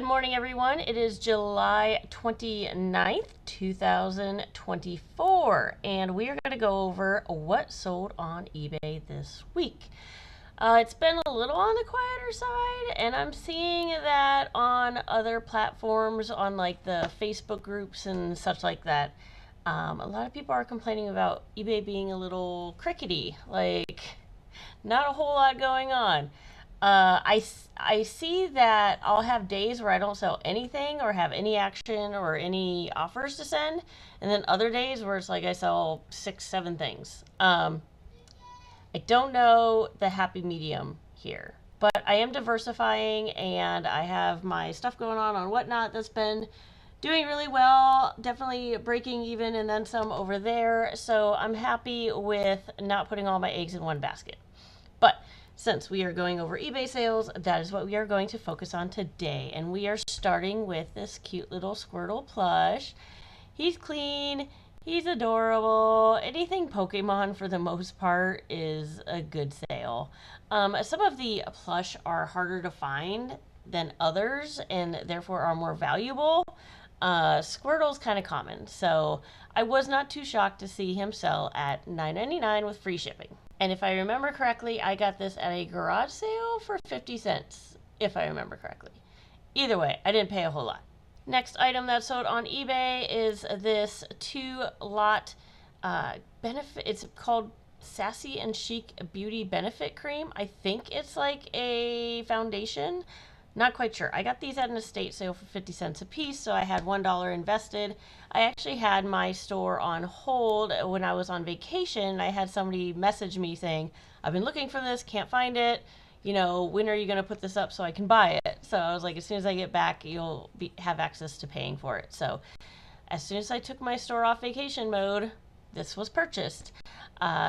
morning, everyone. It is July 29th, 2024, and we are going to go over what sold on eBay this week. It's been a little on the quieter side, and I'm seeing that on other platforms, on like the Facebook groups and such like that. A lot of people are complaining about eBay being a little crickety, like not a whole lot going on. I see that I'll have days where I don't sell anything or have any action or any offers to send, and then other days where it's like I sell 6, 7 things. I don't know the happy medium here, but I am diversifying and I have my stuff going on Whatnot that's been doing really well, definitely breaking even and then some over there. So I'm happy with not putting all my eggs in one basket. But since we are going over eBay sales, that is what we are going to focus on today. And we are starting with this cute little Squirtle plush. He's clean. He's adorable. Anything Pokemon for the most part is a good sale. Some of the plush are harder to find than others and therefore are more valuable. Squirtle's kind of common, so I was not too shocked to see him sell at $9.99 with free shipping. And if I remember correctly, I got this at a garage sale for 50 cents, if I remember correctly. Either way, I didn't pay a whole lot. Next item that sold on eBay is this 2-lot benefit. It's called Sassy and Chic Beauty Benefit Cream. I think it's like a foundation. Not quite sure. I got these at an estate sale for 50 cents a piece, so I had $1 invested. I actually had my store on hold when I was on vacation. I had somebody message me saying, I've been looking for this, can't find it. You know, when are you going to put this up so I can buy it? So I was like, as soon as I get back, you'll have access to paying for it. So as soon as I took my store off vacation mode, this was purchased.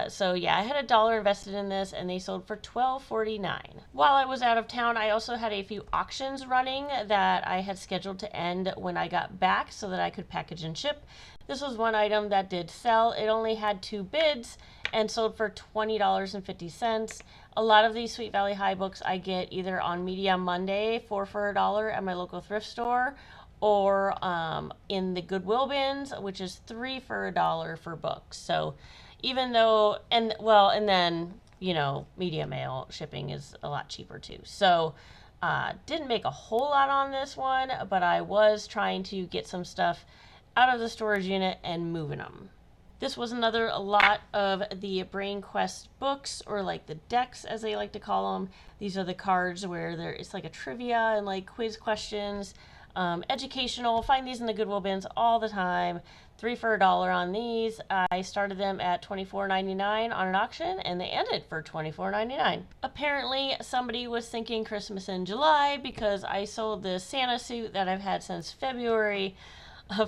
So yeah, I had $1 invested in this and they sold for $12.49. While I was out of town, I also had a few auctions running that I had scheduled to end when I got back so that I could package and ship. This was one item that did sell. It only had 2 bids and sold for $20.50. A lot of these Sweet Valley High books I get either on Media Monday, 4 for $1 at my local thrift store, or in the Goodwill bins, which is 3 for $1 for books. So even though, and then, you know, media mail shipping is a lot cheaper too. So didn't make a whole lot on this one, but I was trying to get some stuff out of the storage unit and moving them. This was another lot of the Brain Quest books, or like the decks as they like to call them. These are the cards where it's like a trivia and like quiz questions. Educational. Find these in the Goodwill bins all the time. 3 for $1 on these. I started them at $24.99 on an auction and they ended for $24.99. Apparently somebody was thinking Christmas in July because I sold this Santa suit that I've had since February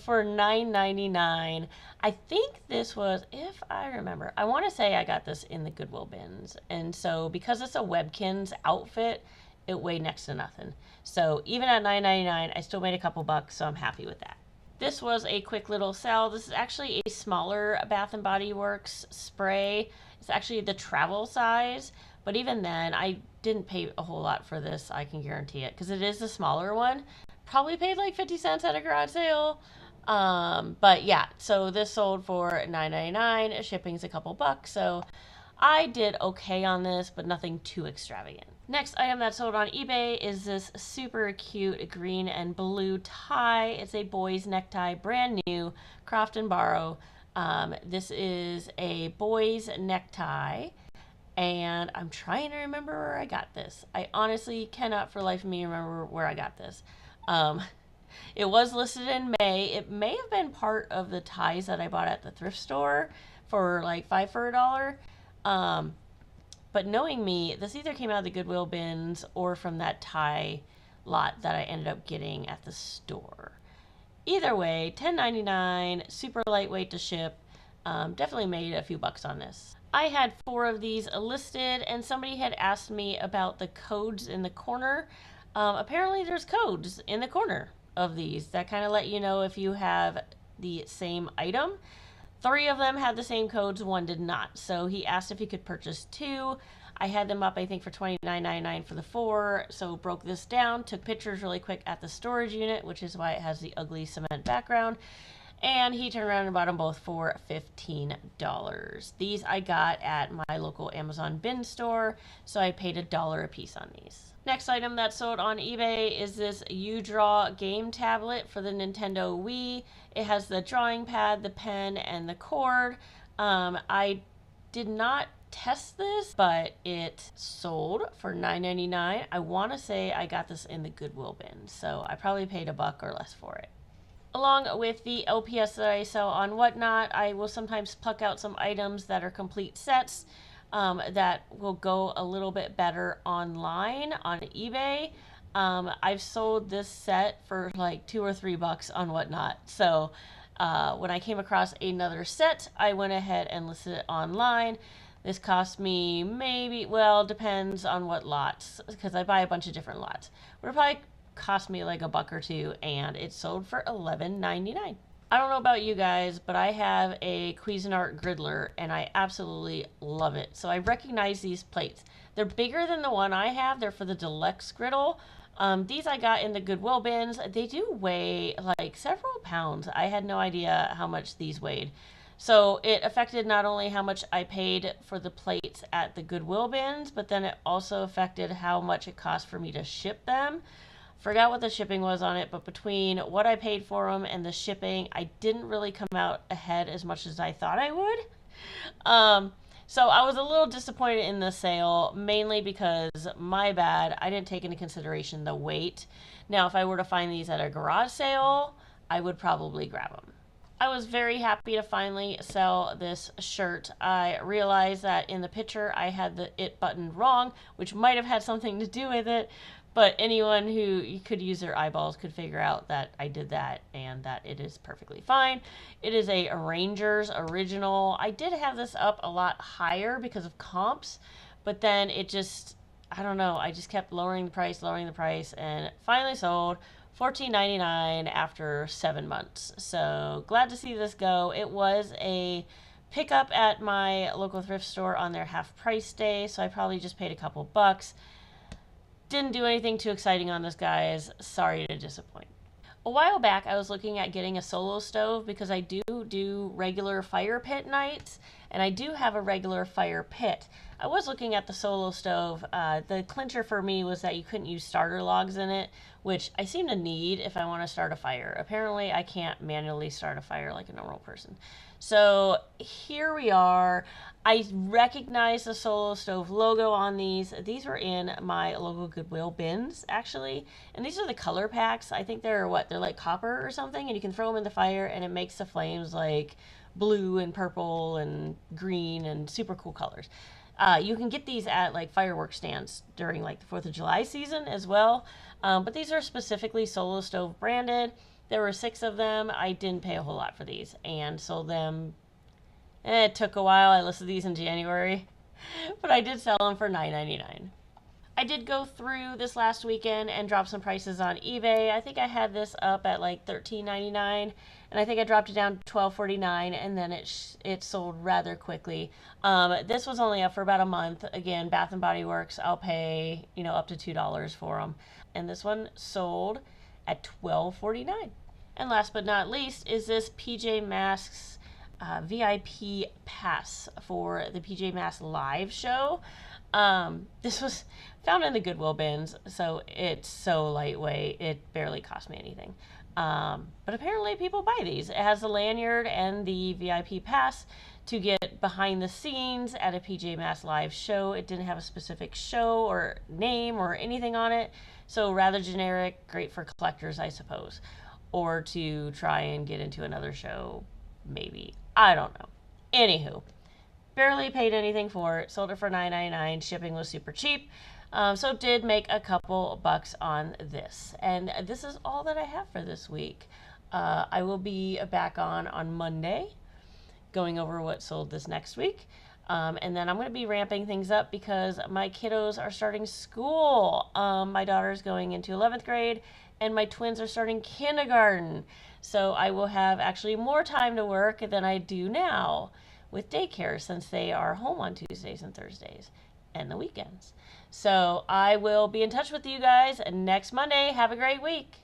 for $9.99. I think this was, if I remember, I want to say I got this in the Goodwill bins. And so because it's a Webkinz outfit, it weighed next to nothing. So even at $9.99, I still made a couple bucks, so I'm happy with that. This was a quick little sell. This is actually a smaller Bath & Body Works spray. It's actually the travel size, but even then, I didn't pay a whole lot for this, I can guarantee it, because it is the smaller one. Probably paid like 50 cents at a garage sale. But yeah, so this sold for $9.99. Shipping's a couple bucks, so I did okay on this, but nothing too extravagant. Next item that sold on eBay is this super cute green and blue tie. It's a boy's necktie, brand new, Croft and Borrow. This is a boy's necktie, and I'm trying to remember where I got this. I honestly cannot for the life of me remember where I got this. It was listed in May. It may have been part of the ties that I bought at the thrift store for like 5 for $1. But knowing me, this either came out of the Goodwill bins or from that tie lot that I ended up getting at the store. Either way, $10.99, super lightweight to ship. Definitely made a few bucks on this. I had 4 of these listed, and somebody had asked me about the codes in the corner. Apparently there's codes in the corner of these that kind of let you know if you have the same item. 3 of them had the same codes, 1 did not. So he asked if he could purchase 2. I had them up, I think, for $29.99 for the 4. So broke this down, took pictures really quick at the storage unit, which is why it has the ugly cement background. And he turned around and bought them both for $15. These I got at my local Amazon bin store, so I paid $1 a piece on these. Next item that sold on eBay is this U-Draw game tablet for the Nintendo Wii. It has the drawing pad, the pen, and the cord. I did not test this, but it sold for $9.99. I want to say I got this in the Goodwill bin, so I probably paid $1 or less for it. Along with the LPS that I sell on Whatnot, I will sometimes pluck out some items that are complete sets that will go a little bit better online on eBay. I've sold this set for like $2 or $3 on Whatnot. So when I came across another set, I went ahead and listed it online. This cost me maybe, well, depends on what lots, because I buy a bunch of different lots. But it probably cost me like $1 or $2, and it sold for $11.99. I don't know about you guys, but I have a Cuisinart griddler and I absolutely love it. So I recognize these plates. They're bigger than the one I have. They're for the deluxe griddle. These I got in the Goodwill bins. They do weigh like several pounds. I had no idea how much these weighed. So it affected not only how much I paid for the plates at the Goodwill bins, but then it also affected how much it cost for me to ship them. Forgot what the shipping was on it, but between what I paid for them and the shipping, I didn't really come out ahead as much as I thought I would. So I was a little disappointed in the sale, mainly because, my bad, I didn't take into consideration the weight. Now, if I were to find these at a garage sale, I would probably grab them. I was very happy to finally sell this shirt. I realized that in the picture I had the it button wrong, which might have had something to do with it. But anyone who could use their eyeballs could figure out that I did that and that it is perfectly fine. It is a Rangers original. I did have this up a lot higher because of comps, but then it just, I don't know, I just kept lowering the price, and it finally sold $14.99 after 7 months. So glad to see this go. It was a pickup at my local thrift store on their half price day, so I probably just paid a couple bucks. Didn't do anything too exciting on this, guys. Sorry to disappoint. A while back, I was looking at getting a solo stove because I do regular fire pit nights, and I do have a regular fire pit. I was looking at the solo stove. The clincher for me was that you couldn't use starter logs in it, which I seem to need if I want to start a fire. Apparently, I can't manually start a fire like a normal person. So here we are. I recognize the Solo Stove logo on these. These were in my local Goodwill bins, actually. And these are the color packs. I think they're what? They're like copper or something. And you can throw them in the fire and it makes the flames like blue and purple and green and super cool colors. You can get these at like fireworks stands during like the 4th of July season as well. But these are specifically Solo Stove branded. There were 6 of them. I didn't pay a whole lot for these and sold them. It took a while. I listed these in January, but I did sell them for $9.99. I did go through this last weekend and drop some prices on eBay. I think I had this up at like $13.99, and I think I dropped it down to $12.49, and then it sold rather quickly. This was only up for about a month. Again, Bath and Body Works, I'll pay up to $2 for them, and this one sold at $12.49. And last but not least is this PJ Masks VIP pass for the PJ Masks live show. This was found in the Goodwill bins, so it's so lightweight, it barely cost me anything. But apparently people buy these. It has the lanyard and the VIP pass to get behind the scenes at a PJ Masks live show. It didn't have a specific show or name or anything on it, so rather generic, great for collectors, I suppose, or to try and get into another show, maybe. I don't know. Anywho, barely paid anything for it. Sold it for $9.99. Shipping was super cheap. So did make a couple bucks on this. And this is all that I have for this week. I will be back on Monday going over what sold this next week. And then I'm going to be ramping things up because my kiddos are starting school. My daughter's going into 11th grade and my twins are starting kindergarten. So I will have actually more time to work than I do now with daycare, since they are home on Tuesdays and Thursdays and the weekends. So I will be in touch with you guys next Monday. Have a great week.